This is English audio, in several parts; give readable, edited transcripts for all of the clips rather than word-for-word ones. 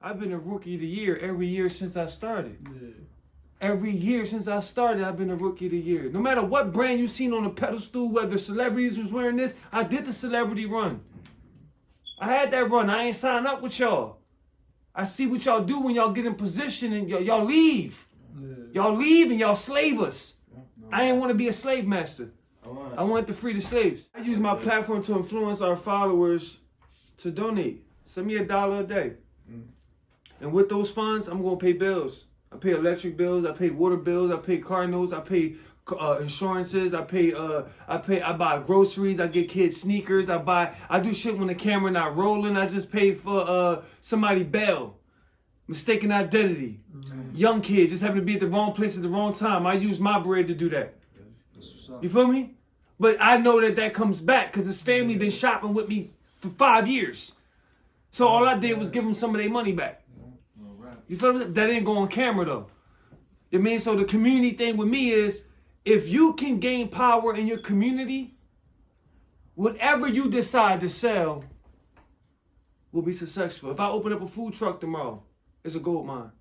I've been a rookie of the year every year since I started. Yeah. Every year since I started, I've been a rookie of the year. No matter what brand you seen on the pedestal, whether celebrities was wearing this, I did the celebrity run. I had that run. I ain't signed up with y'all. I see what y'all do when y'all get in position and y'all leave. Yeah. Y'all leave and y'all slave us. I ain't want to be a slave master. I want to free the slaves. I use my platform to influence our followers to donate. Send me $1 a day. And with those funds, I'm going to pay bills. I pay electric bills, I pay water bills, I pay car notes, I pay insurances, I buy groceries, I get kids sneakers, I do shit when the camera not rolling. I just paid for somebody bail, mistaken identity, young kid just happened to be at the wrong place at the wrong time. I use my bread to do that. You feel me? But I know that comes back because his family been shopping with me for 5 years. So all I did was give them some of their money back. You feel me? That ain't go on camera though. You mean, so the community thing with me is, if you can gain power in your community, whatever you decide to sell will be successful. If I open up a food truck tomorrow, it's a gold mine.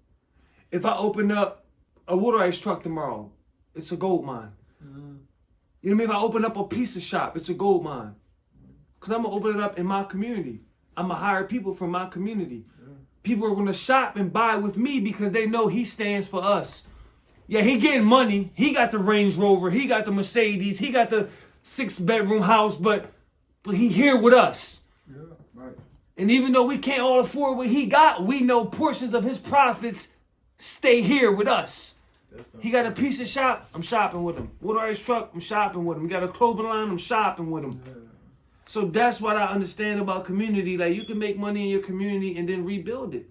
If I open up a water ice truck tomorrow, it's a gold mine. You know what I mean? If I open up a pizza shop, it's a gold mine. Because I'm going to open it up in my community. I'm going to hire people from my community. People are going to shop and buy with me because they know he stands for us. Yeah, he getting money. He got the Range Rover. He got the Mercedes. He got the 6-bedroom house, but he here with us. Yeah, right. And even though we can't all afford what he got, we know portions of his profits stay here with us. He got a pizza shop, I'm shopping with him. Water ice truck, I'm shopping with him. He got a clothing line, I'm shopping with him. Yeah. So that's what I understand about community. Like, you can make money in your community and then rebuild it.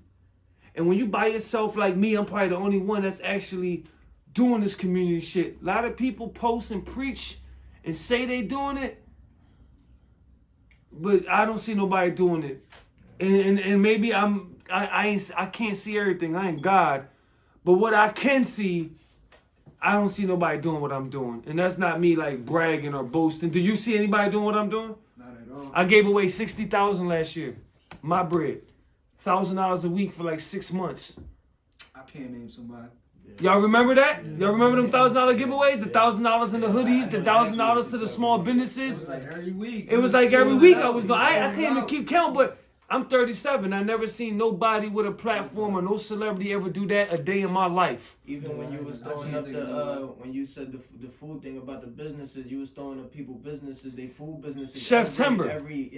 And when you by yourself like me, I'm probably the only one that's actually doing this community shit. A lot of people post and preach and say they doing it, but I don't see nobody doing it. And maybe I can't see everything. I ain't God. But what I can see, I don't see nobody doing what I'm doing. And that's not me like bragging or boasting. Do you see anybody doing what I'm doing? Not at all. I gave away $60,000 last year. My bread. $1,000 a week for like 6 months. I can't name somebody. Y'all remember that? Y'all remember them $1,000 giveaways? The $1,000 in the hoodies, the $1,000 to the small businesses. It was like every week. It was like every week I was doing. I can't even keep count, but I'm 37. I never seen nobody with a platform or no celebrity ever do that a day in my life. Even when you was throwing up when you said the food thing about the businesses, you was throwing up people businesses, they food businesses. Chef-tember. Every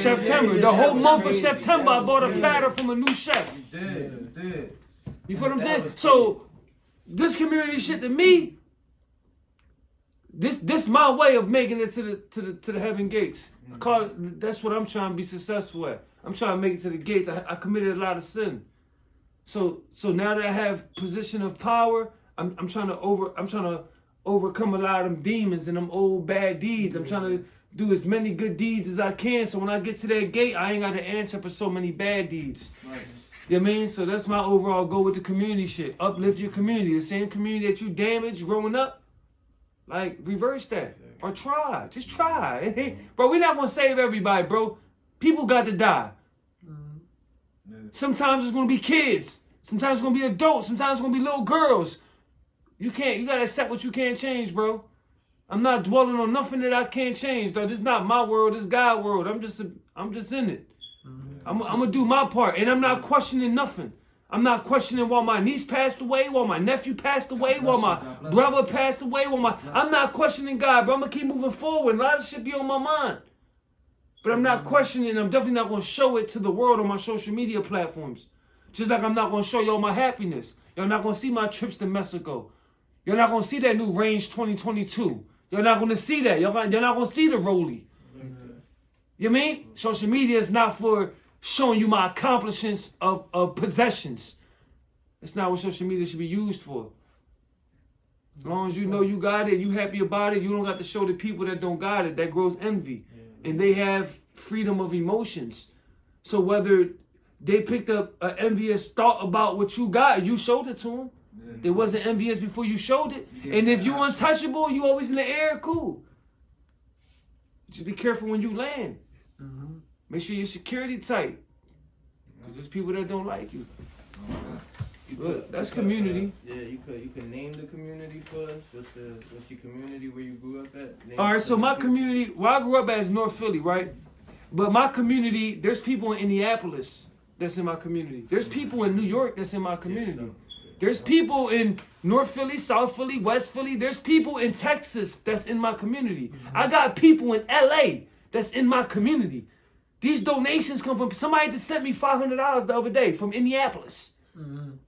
Chef-tember. The whole month of September, I bought a platter from a new chef. You did. You feel what I'm saying? So this community shit to me, this my way of making it to the heaven gates. That's what I'm trying to be successful at. I'm trying to make it to the gates. I committed a lot of sin. So now that I have position of power, I'm trying to overcome a lot of them demons and them old bad deeds. I'm trying to do as many good deeds as I can, so when I get to that gate, I ain't got to answer for so many bad deeds. Right. You know what I mean? So that's my overall goal with the community shit. Uplift your community. The same community that you damaged growing up, like, reverse that. Or try. Just try. Bro, we're not going to save everybody, bro. People got to die. Sometimes it's going to be kids. Sometimes it's going to be adults. Sometimes it's going to be little girls. You got to accept what you can't change, bro. I'm not dwelling on nothing that I can't change, though. This is not my world. This is God's world. I'm just in it. I'm going to do my part. And I'm not questioning nothing. I'm not questioning why my niece passed away, while my nephew passed away, while my brother passed away, I'm not questioning God, but I'm going to keep moving forward. A lot of shit be on my mind. But I'm not questioning. I'm definitely not going to show it to the world on my social media platforms. Just like I'm not going to show y'all my happiness. Y'all not going to see my trips to Mexico. You're not going to see that new Range 2022. You're not going to see that. You're not going to see the Rollie. You know what I mean? Social media is not for showing you my accomplishments of possessions. It's not what social media should be used for. As long as you know you got it, you happy about it, you don't got to show the people that don't got it. That grows envy. And they have freedom of emotions. So whether they picked up an envious thought about what you got, you showed it to them. They wasn't envious before you showed it. And if you untouchable, you always in the air, cool. Just be careful when you land. Make sure your security tight. Because there's people that don't like you. That's You community. Yeah, you could name the community for us. What's your community where you grew up at? Name All right, so my people. community, where I grew up at is North Philly, right? But my community, there's people in Indianapolis that's in my community. There's people in New York that's in my community. There's people in North Philly, South Philly, West Philly. There's people in Texas that's in my community. I got people in LA that's in my community. These donations come from, somebody just sent me $500 the other day from Indianapolis.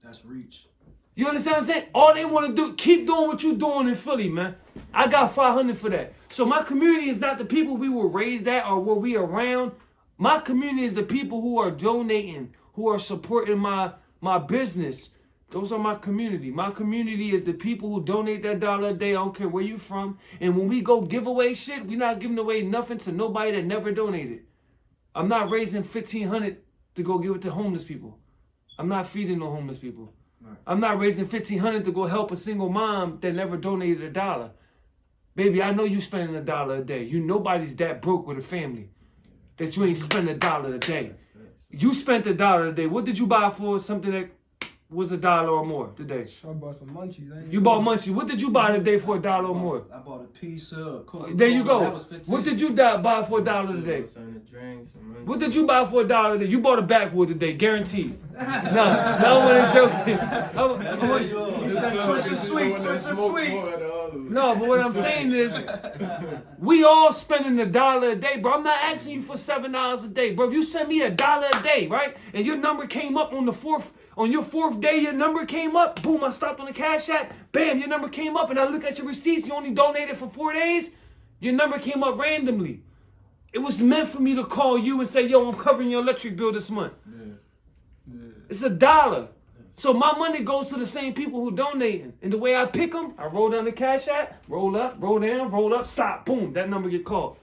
That's reach. You understand what I'm saying? All they want to do, keep doing what you're doing in Philly, man. I got 500 for that. So my community is not the people we were raised at or where we around. My community is the people who are donating, who are supporting my business. Those are my community. My community is the people who donate that $1 a day. I don't care where you from. And when we go give away shit, we're not giving away nothing to nobody that never donated. I'm not raising $1,500 to go give it to homeless people. I'm not feeding no homeless people. Right. I'm not raising $1,500 to go help a single mom that never donated $1. Baby, I know you spending $1 a day. You nobody's that broke with a family that you ain't spending $1 a day. You spent $1 a day. What did you buy for something that was $1 or more today? I bought some munchies. You bought munchies. What did you buy today for $1 or more? I bought a pizza, a Coca-Cola. There you go. That was 15. What did you buy for $1 today? What did you buy for $1 today? You bought a backwood today, guaranteed. No, I wasn't joking. No, but what I'm saying is, we all spending $1 a day, bro. I'm not asking you for $7 a day, bro. If you send me $1 a day, right, and your number came up on your fourth day, your number came up, boom, I stopped on the Cash App, bam, your number came up, and I look at your receipts, you only donated for 4 days, your number came up randomly. It was meant for me to call you and say, yo, I'm covering your electric bill this month. It's $1. So my money goes to the same people who donating. And the way I pick them, I roll down the Cash App, roll up, roll down, roll up, stop, boom, that number get called.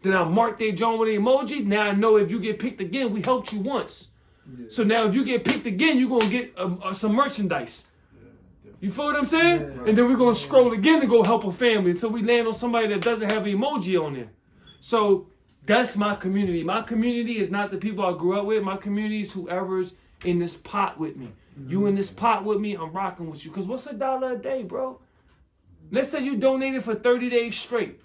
Then I mark their joint with an emoji. Now I know if you get picked again, we helped you once. Yeah. So now if you get picked again, you're going to get some merchandise. You feel what I'm saying? Yeah. And then we're going to scroll again to go help a family until we land on somebody that doesn't have an emoji on there. So that's my community. My community is not the people I grew up with. My community is whoever's in this pot with me. You in this pot with me, I'm rocking with you. Because what's $1 a day, bro? Let's say you donated for 30 days straight.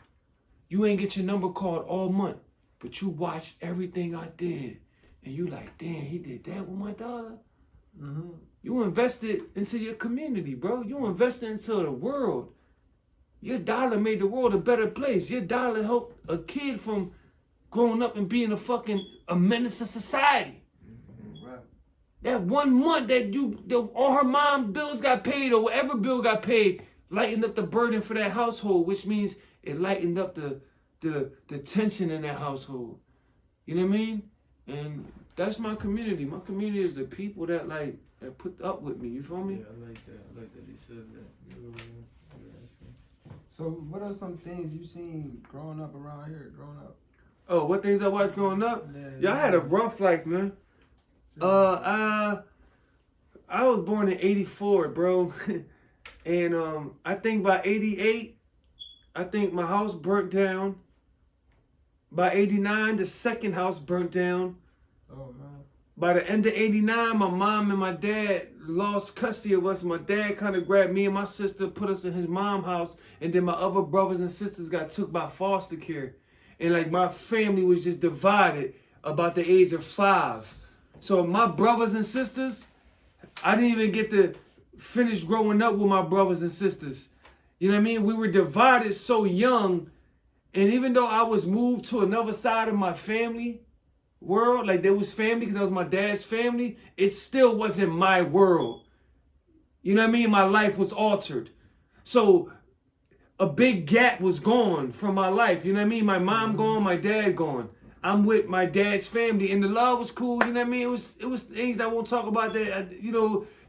You ain't get your number called all month. But you watched everything I did. And you like, damn, he did that with my $1. You invested into your community, bro. You invested into the world. Your $1 made the world a better place. Your $1 helped a kid from growing up and being a menace to society. That 1 month that all her mom bills got paid or whatever bill got paid, lightened up the burden for that household, which means it lightened up the tension in that household. You know what I mean? And that's my community. My community is the people that put up with me. You feel me? Yeah, I like that. I like that he said that. So what are some things you seen growing up around here, Oh, what things I watched growing up? Yeah, I had a rough life, man. I was born in 84, bro. And I think by 88, I think my house burnt down. By 89, the second house burnt down. Oh, man. By the end of 89, my mom and my dad lost custody of us. My dad kind of grabbed me and my sister, put us in his mom's house. And then my other brothers and sisters got took by foster care. And my family was just divided about the age of 5. So my brothers and sisters, I didn't even get to finish growing up with my brothers and sisters. You know what I mean? We were divided so young. And even though I was moved to another side of my family world, there was family because that was my dad's family, it still wasn't my world. You know what I mean? My life was altered. So a big gap was gone from my life. You know what I mean? My mom gone, my dad gone. I'm with my dad's family, and the love was cool. You know what I mean? It was things I won't talk about that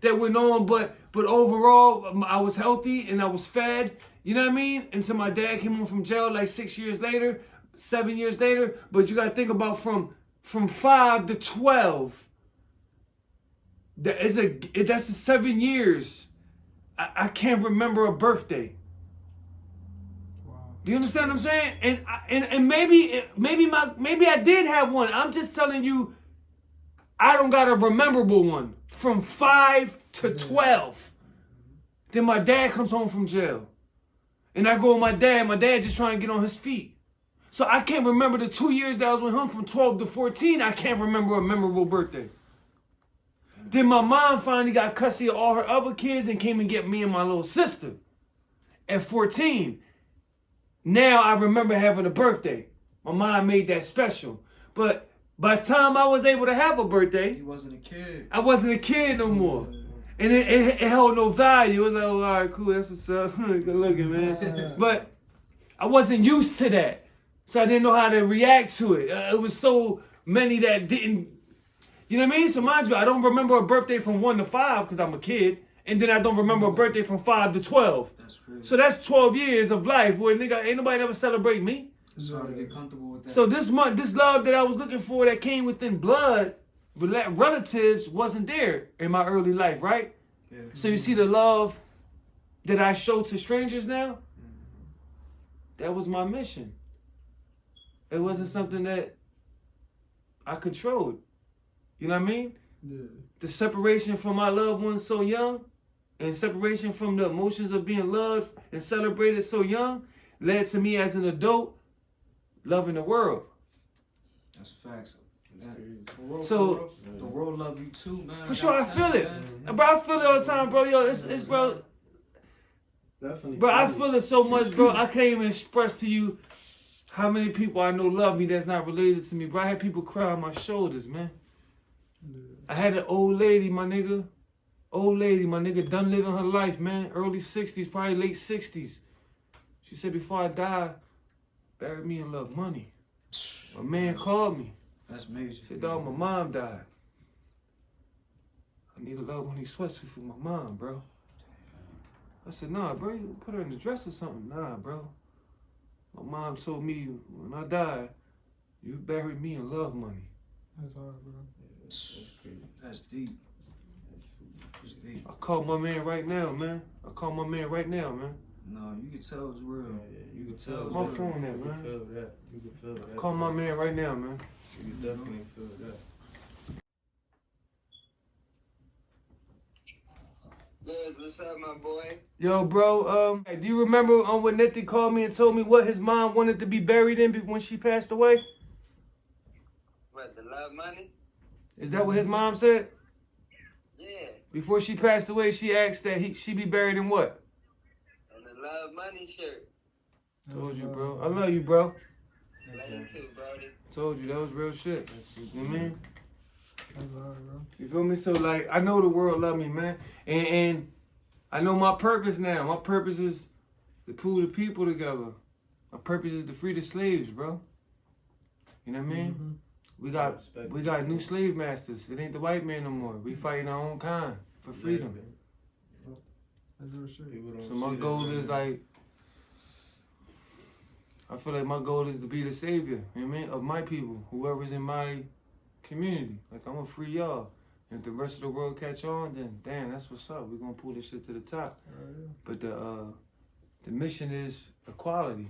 that went on, but overall I was healthy and I was fed. You know what I mean? Until my dad came home from jail 6 years later, 7 years later. But you got to think about from 5 to 12. That's the 7 years. I can't remember a birthday. Do you understand what I'm saying? And maybe I did have one. I'm just telling you, I don't got a memorable one from 5 to 12. Then my dad comes home from jail. And I go with my dad just trying to get on his feet. So I can't remember the 2 years that I was with him from 12 to 14. I can't remember a memorable birthday. Then my mom finally got custody of all her other kids and came and get me and my little sister at 14. Now I remember having a birthday. My mom made that special. But by the time I was able to have a birthday, You wasn't a kid. I wasn't a kid no more. And it held no value. It was like, oh, all right, cool, that's what's up. Good looking, man. But I wasn't used to that. So I didn't know how to react to it. It was so many that didn't, you know what I mean? So mind you, I don't remember a birthday from 1 to 5 because I'm a kid. And then I don't remember a birthday from 5 to 12. That's crazy. So that's 12 years of life where nigga, ain't nobody ever celebrate me. It's hard to get comfortable with that. So this love that I was looking for that came within blood, relatives wasn't there in my early life, right? Yeah. So you see the love that I show to strangers now? That was my mission. It wasn't something that I controlled. You know what I mean? Yeah. The separation from my loved ones so young and separation from the emotions of being loved and celebrated so young led to me as an adult loving the world. That's facts. So The world love you too, man. for sure I feel it. Bro, I feel it all the time, bro. Yo, it's bro. Definitely. Bro, I feel it so much, bro. I can't even express to you how many people I know love me that's not related to me, bro. I had people cry on my shoulders, man. I had an old lady, my nigga. Old lady, my nigga, done living her life, man. Early 60s, probably late 60s. She said, before I die, bury me in love money. My man called me. That's major. He said, dog, my mom died. I need a love money sweatsuit for my mom, bro. I said, nah, bro, you put her in the dress or something. Nah, bro. My mom told me when I die, you bury me in love money. That's hard, bro. That's deep. That's deep. I call my man right now, man. No, you can tell it's real. Yeah, You can tell it's My real. phone there, You can man. feel that. You can feel that. Call my man right now, man. You can definitely feel that. Liz, what's up, my boy? Yo, bro, do you remember when Nettie called me and told me what his mom wanted to be buried in when she passed away? What, the love money? Is that what his mom said? Yeah, Before she passed away, she asked that she be buried in what? and the love money shirt. Told you, bro. I love you, bro. Love you too, Brody. Told you, that was real shit. You know what I mean? That's hard, bro. You feel me? So, like, I know the world love me, man. And I know my purpose now. My purpose is to pull the people together. My purpose is to free the slaves, bro. You know what I mean? Mm-hmm. We got new slave masters. It ain't the white man no more. We fighting our own kind for freedom. That's real shit. People don't So my see goal that, is man. like, I feel like my goal is to be the savior, you know what I mean, of my people, whoever's in my community. Like, I'm gonna free y'all. And if the rest of the world catch on, then damn, that's what's up. We're gonna pull this shit to the top. But the mission is equality.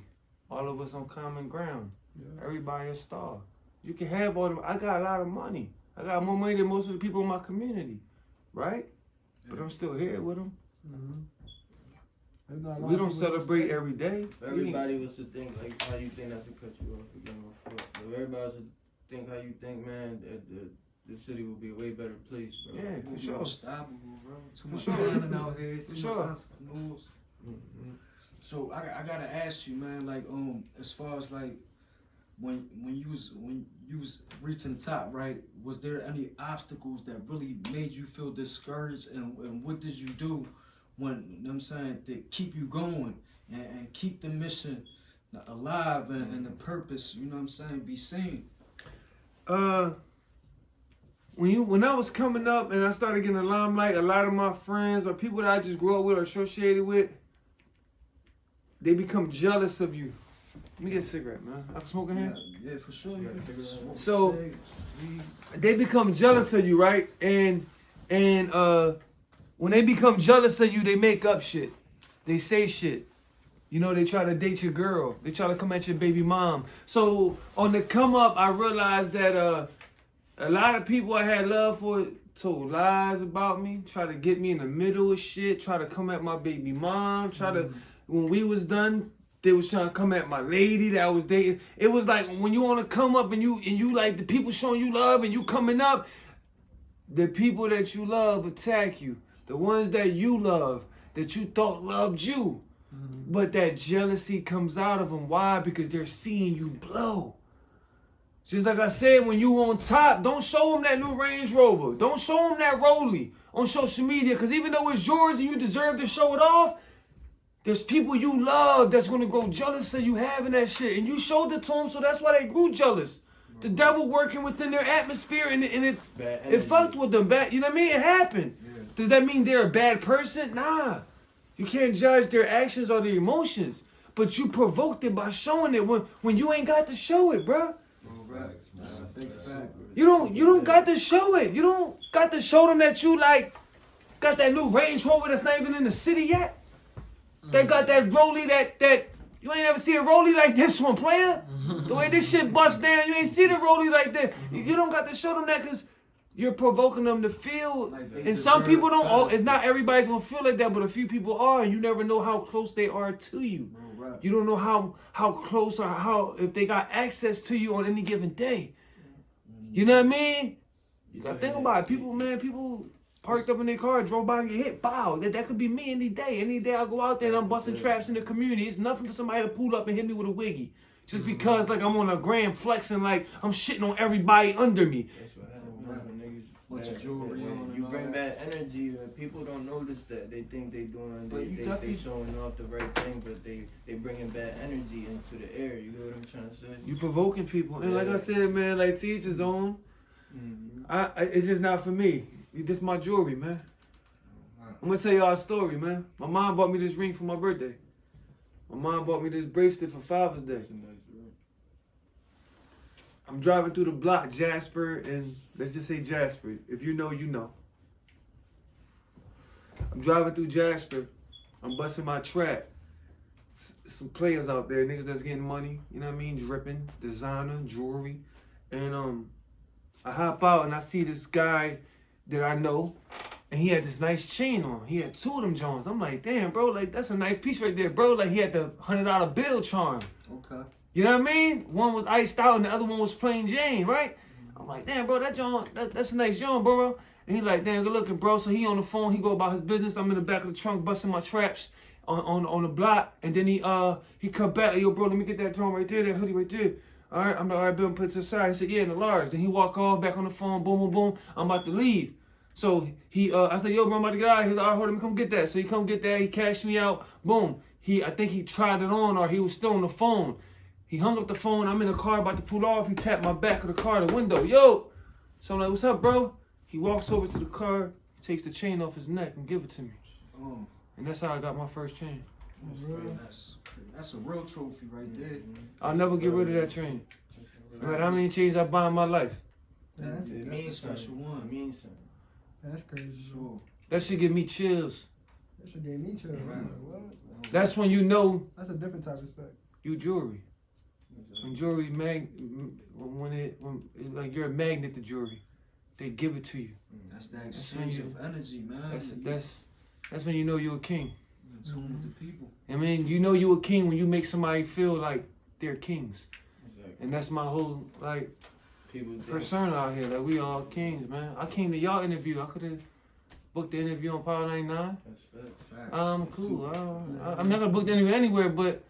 All of us on common ground. Yeah. Everybody a star. You can have all the, I got a lot of money. I got more money than most of the people in my community, right? But I'm still here with them. Mm-hmm. We don't celebrate every day. If everybody was to think like how you think, not to cut you off again, my fault. If everybody was to think how you think, man, the city would be a way better place, bro. Yeah, for We're sure. unstoppable, bro. Too much sure. talent out here. Too For much sure. entrepreneurs. So I gotta ask you, man. Like, as far as like, when you was reaching top, right? Was there any obstacles that really made you feel discouraged? And what did you do when, you know what I'm saying, to keep you going and keep the mission alive and the purpose, you know what I'm saying, be seen? When I was coming up and I started getting the limelight, a lot of my friends or people that I just grew up with or associated with, they become jealous of you. Let me get a cigarette, man. I can smoke in here? Yeah, for sure. You can smoke So- cigs, weed. They become jealous of you, right? And when they become jealous of you, they make up shit. They say shit. You know, they try to date your girl. They try to come at your baby mom. So on the come up, I realized that a lot of people I had love for told lies about me, try to get me in the middle of shit, try to come at my baby mom, try to, when we was done, they was trying to come at my lady that I was dating. It was like when you want to come up and you like the people showing you love and you coming up, the people that you love attack you. The ones that you love, that you thought loved you. But that jealousy comes out of them. Why? Because they're seeing you blow. Just like I said, when you on top, don't show them that new Range Rover. Don't show them that Rollie on social media. Because even though it's yours and you deserve to show it off, there's people you love that's going to grow jealous of you having that shit. And you showed it to them, so that's why they grew jealous. The devil working within their atmosphere, and it fucked with them. You know what I mean? It happened. Yeah. Does that mean they're a bad person? Nah. You can't judge their actions or their emotions. But you provoked it by showing it when you ain't got to show it, bro. That's a big fact. You don't got to show it. You don't got to show them that you like got that new Range Rover that's not even in the city yet. They got that Rollie that you ain't ever see a Rollie like this one, player. The way this shit busts down, you ain't see the Rollie like that. You don't got to show them that because you're provoking them to feel. And some people don't. Oh, it's not everybody's gonna feel like that, but a few people are, and you never know how close they are to you. You don't know how close or how if they got access to you on any given day. You know what I mean? You gotta think about it. People parked up in their car, drove by and get hit. Bow. That could be me any day. Any day I go out there and I'm busting traps in the community. It's nothing for somebody to pull up and hit me with a wiggy. Just because like I'm on a gram flexing like I'm shitting on everybody under me. That's what happens when niggas jewelry on. You bring bad energy and people don't notice that. They think they doing they showing off the right thing, but they bringing bad energy into the air. You know what I'm trying to say? You provoking people. And like I said, man, like to each his own. It's just not for me. This my jewelry, man. I'm gonna tell y'all a story, man. My mom bought me this ring for my birthday. My mom bought me this bracelet for Father's Day. I'm driving through the block, Jasper, and let's just say Jasper. If you know, you know. I'm driving through Jasper. I'm busting my trap. Some players out there, niggas that's getting money, you know what I mean? Dripping, designer, jewelry. And I hop out and I see this guy that I know, and he had this nice chain on. He had two of them Jones. I'm like, damn, bro, like that's a nice piece right there, bro. Like he had the $100 bill charm. Okay. You know what I mean? One was iced out and the other one was plain Jane, right? I'm like, damn, bro, that's a nice John, bro. And he like, damn, good looking, bro. So he on the phone, he go about his business. I'm in the back of the trunk busting my traps on the block, and then he come back like, yo, bro, let me get that drum right there, that hoodie right there. All right, I'm like, all right, Bill, put it to the side. He said, yeah, in the large. Then he walk off, back on the phone, boom, boom, boom. I'm about to leave. So I said, yo, bro, I'm about to get out of here. He's like, all right, hold on, let me come get that. So he come get that. He cashed me out. Boom. I think he tried it on, or he was still on the phone. He hung up the phone. I'm in the car about to pull off. He tapped my back of the car, the window. Yo. So I'm like, what's up, bro? He walks over to the car, takes the chain off his neck and give it to me. Oh. And that's how I got my first chain. That's a real trophy right there. I'll never get rid of that chain. No matter how many chains I buy in my life. That's the special one. That's crazy. Sure. That should give me chills. That should give me chills. Right. What? That's when you know. That's a different type of respect. You jewelry. When jewelry when it's like you're a magnet to jewelry, they give it to you. That's that exchange of energy, man. That's when you know you're a king. In tune with the people. I mean, you know you're a king when you make somebody feel like they're kings. Exactly. And that's my whole persona out here. Like we all kings, man. I came to y'all interview. I could have booked the interview on Power 99. That's fact. I'm cool. I'm not gonna book the interview anywhere, but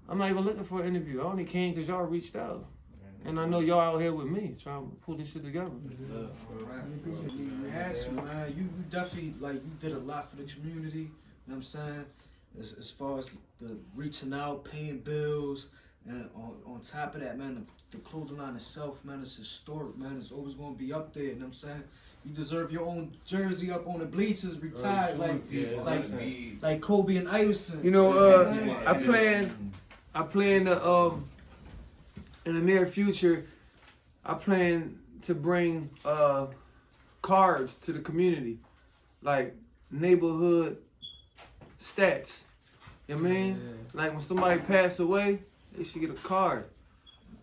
I'm not even looking for an interview. I only came because y'all reached out. And I know y'all out here with me trying to pull this shit together. Man, you definitely, like, you did a lot for the community. You know what I'm saying? As far as the reaching out, paying bills, and on top of that, man, the clothing line itself, man, is historic, man. It's always going to be up there. You know what I'm saying? You deserve your own jersey up on the bleachers, retired, like Kobe and Iverson. You know, I plan to in the near future, I plan to bring cards to the community, like neighborhood stats. You know what I mean? Like when somebody pass away, they should get a card.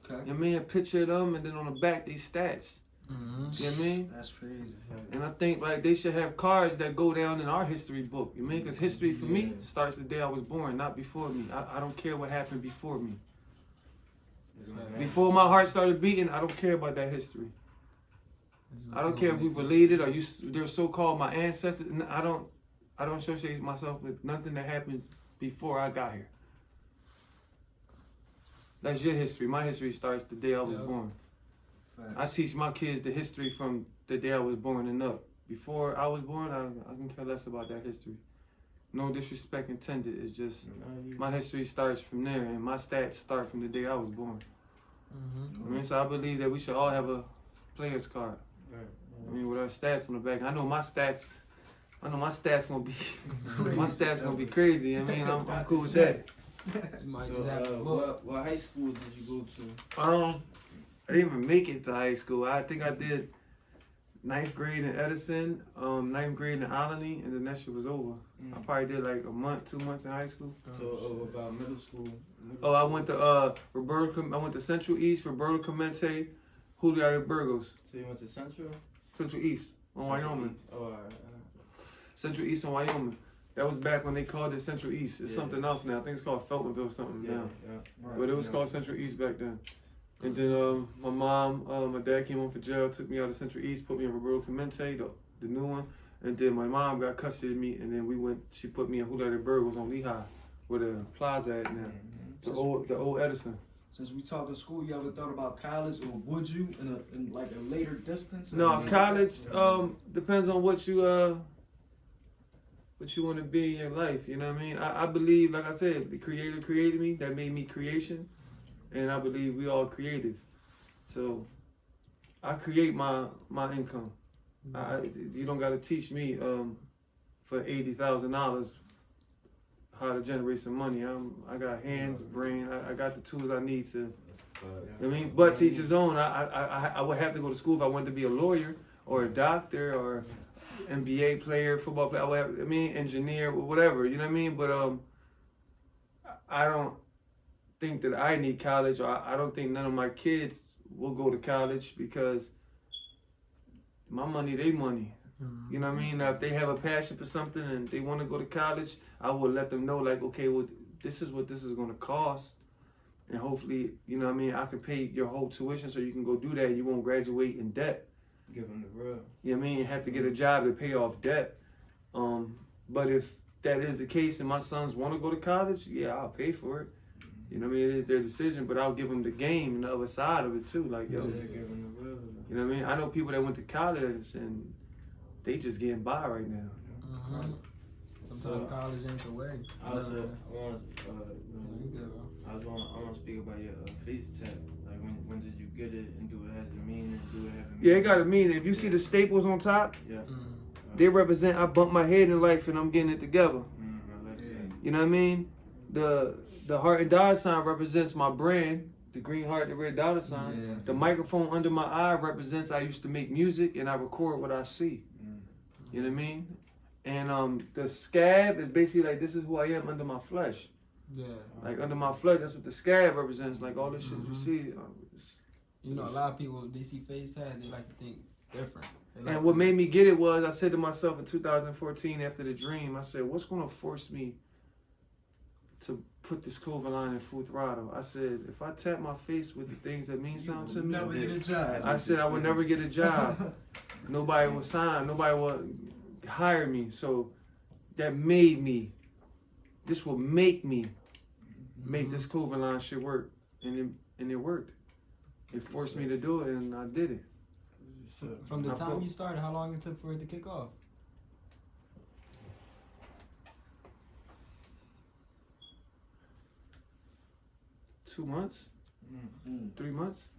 Okay. You know what I mean? A picture of them, and then on the back, these stats. You know what I mean? That's crazy. And I think like they should have cards that go down in our history book. You know what I mean? Because history for me starts the day I was born, not before me. I don't care what happened before me. Before my heart started beating, I don't care about that history. I don't care if we related or they're so-called my ancestors. I don't associate myself with nothing that happened before I got here. That's your history. My history starts the day I was born. I teach my kids the history from the day I was born and up. Before I was born, I can care less about that history. No disrespect intended. It's just my history starts from there, and my stats start from the day I was born. I mean, so I believe that we should all have a player's card. I mean, with our stats on the back. I know my stats gonna be my stats gonna be crazy. I mean, I'm cool with that. So, what high school did you go to? I didn't even make it to high school. I think I did 9th grade in Edison, 9th grade in Alany, and then that shit was over. I probably did like a month, 2 months in high school. So about middle school? I went to I went to Central East, Roberto Clemente, Julio de Burgos. So you went to Central? Central East on Wyoming. Oh, all right. Central East on Wyoming. That was back when they called it Central East. It's something else now. I think it's called Feltonville or something now. But it was called Central East back then. And then my mom, my dad came home from jail, took me out of Central East, put me in Roberto Clemente, the new one. And then my mom got custody of me, and then she put me in Julio de Burgos on Lehigh, where the plaza at now. The old Edison. Since we talking school, you ever thought about college, or would you in like a later distance? No, college depends on what you want to be in your life. You know what I mean? I believe, like I said, the Creator created me. That made me creation, and I believe we all creative. So I create my income. You don't got to teach me for $80,000 how to generate some money. I got hands, brain. I got the tools I need to. I mean, but to each his own. I would have to go to school if I wanted to be a lawyer or a doctor or NBA player, football player. Engineer, whatever. You know what I mean? But I don't think that I need college, or I don't think none of my kids will go to college because my money, they money. You know what I mean? Now, if they have a passion for something and they want to go to college, I will let them know, like, okay, well, this is what this is going to cost. And hopefully, you know what I mean, I can pay your whole tuition so you can go do that. You won't graduate in debt. Give them the real. You know what I mean? You have to get a job to pay off debt. But if that is the case and my sons want to go to college, yeah, I'll pay for it. You know what I mean? It is their decision, but I'll give them the game and the other side of it too. Like, yo, Giving the real. you know what I mean? I know people that went to college and they just getting by right now. Sometimes college ain't the way. I want to speak about your face tap. Like when did you get it, and do it have a meaning? Do it have a meaning? Yeah, it got a meaning. If you see the staples on top, they represent I bumped my head in life and I'm getting it together. I like that. You know what I mean? The heart and dollar sign represents my brand. The green heart, the red dollar sign. The microphone under my eye represents I used to make music and I record what I see. You know what I mean? And the scab is basically like, this is who I am under my flesh. Yeah. Like under my flesh, that's what the scab represents. Like all this shit you see. You know, a lot of people, they see face tats, they like to think different. And what made me get it was, I said to myself in 2014 after the dream, I said, what's going to force me to put this clover line in full throttle? I said, if I tap my face with the things that mean something to me, never get a job. I said I would never get a job. Nobody will sign. Nobody will hire me. So that made me. This will make me make this clover line shit work, and it worked. It forced me to do it, and I did it. From the time you started, how long it took for it to kick off? Two months, 3 months.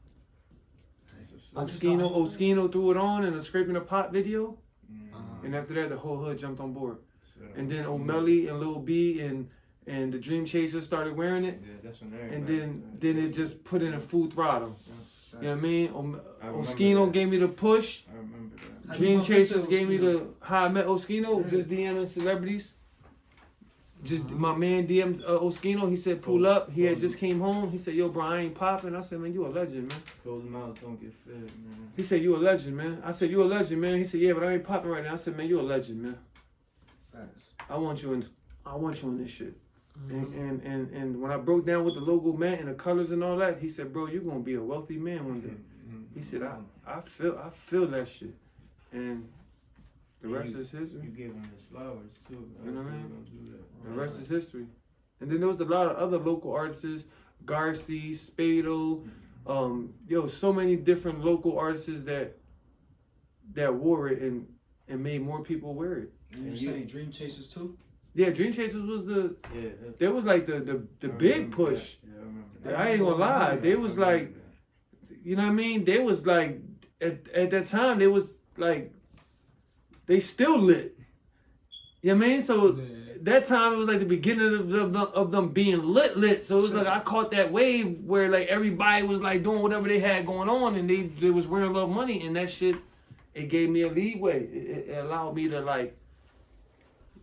Just Oskino threw it on in a Scraping the Pot video, and after that, the whole hood jumped on board. And then O'Malley and Lil B and the Dream Chasers started wearing it. Yeah, that's when and then it just put in a full throttle. You know what I mean? Oskino gave me the push. I remember that. Dream Chasers gave me the how I met Oskino, just DMing celebrities. Just my man DM Oskino, he said pull up. He had just came home. He said, yo, bro, I ain't popping. I said, man, you a legend, man. Closed mouths don't get fed, man. He said, you a legend, man. I said, you a legend, man. He said, yeah, but I ain't popping right now. I said, man, you a legend, man. Facts. I want you in this shit. And when I broke down with the logo, man, and the colors and all that, he said, bro, you're gonna be a wealthy man one day. He said, I feel that shit. And the rest is history. You gave him his flowers too. You know what I mean? Do that. The rest is history. And then there was a lot of other local artists, Garcia, Spado, so many different local artists that wore it and made more people wear it. And you saying Dream Chasers too? Yeah, Dream Chasers was there was like the big push. Yeah, I remember that. I ain't gonna lie. They was like, you know what I mean? They was like, at that time, they was like, they still lit. You know what I mean? So that time, it was like the beginning of them being lit. So it was like, I caught that wave where like everybody was like doing whatever they had going on and they was wearing a lot of money. And that shit, it gave me a leeway. It allowed me to like,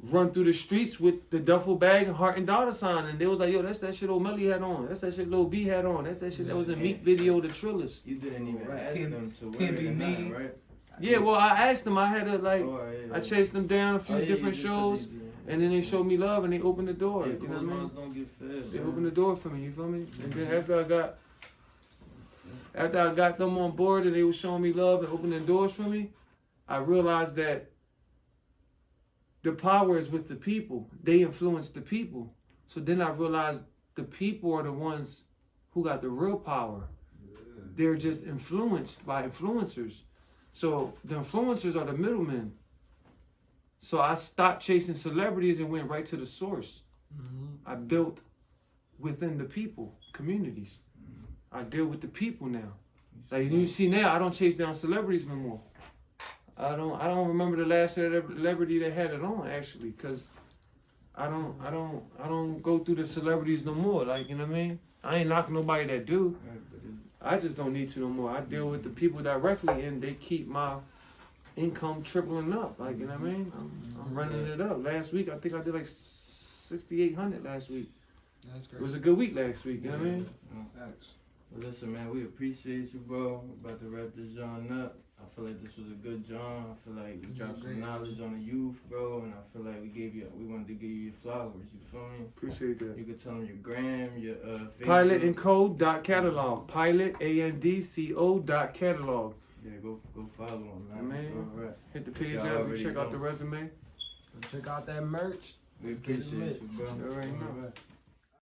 run through the streets with the duffel bag and heart and dollar sign, and they was like, yo, that's that shit old Melly had on. That's that shit Lil B had on. That's that shit that was in Meek video, the Trillers. You didn't even ask them to wear it or not, right? Yeah, well, I asked them. I had to like, I chased them down a few different shows, and then they showed me love and they opened the door. Yeah, you know what I mean? Don't get fed, they opened the door for me. You feel me? And then after I got them on board and they were showing me love and opening doors for me, I realized that the power is with the people. They influence the people. So then I realized the people are the ones who got the real power. They're just influenced by influencers. So the influencers are the middlemen. So I stopped chasing celebrities and went right to the source. I built within the people, communities. I deal with the people now. Like you see now, I don't chase down celebrities no more. I don't remember the last celebrity that had it on actually, cause I don't go through the celebrities no more. Like, you know what I mean? I ain't knocking nobody that do. I just don't need to no more. I deal with the people directly, and they keep my income tripling up. Like, you know what I mean? I'm running it up. Last week, I think I did like 6,800 last week. That's great. It was a good week last week. You know what I mean? Facts. Well, listen, man, we appreciate you, bro. We're about to wrap this John up. I feel like this was a good John. I feel like we dropped some knowledge on the youth, bro, and I feel like we wanted to give you your flowers. You feel me? Appreciate that. You could tell them your gram, your Facebook. Pilotandco.catalog. Pilot ANDCO.catalog. Yeah, go follow them, man. All right. Hit the page out and check out the resume. Check out that merch. We appreciate you, bro. All right, All right.